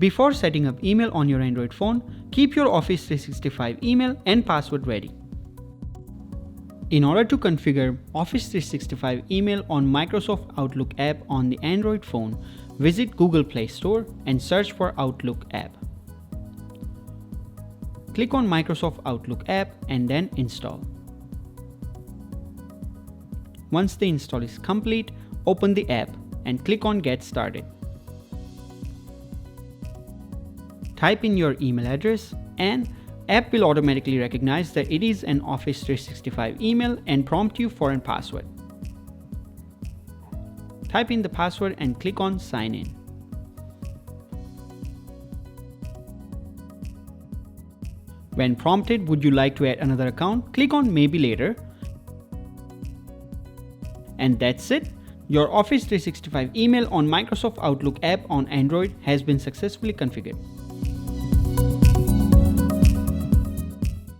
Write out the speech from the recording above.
Before setting up email on your Android phone, keep your Office 365 email and password ready. In order to configure Office 365 email on Microsoft Outlook app on the Android phone, visit Google Play Store and search for Outlook app. Click on Microsoft Outlook app and then install. Once the install is complete, open the app and click on Get Started. Type in your email address and app will automatically recognize that it is an Office 365 email and prompt you for a password. Type in the password and click on Sign In. When prompted, would you like to add another account? Click on Maybe Later. And that's it. Your Office 365 email on Microsoft Outlook app on Android has been successfully configured.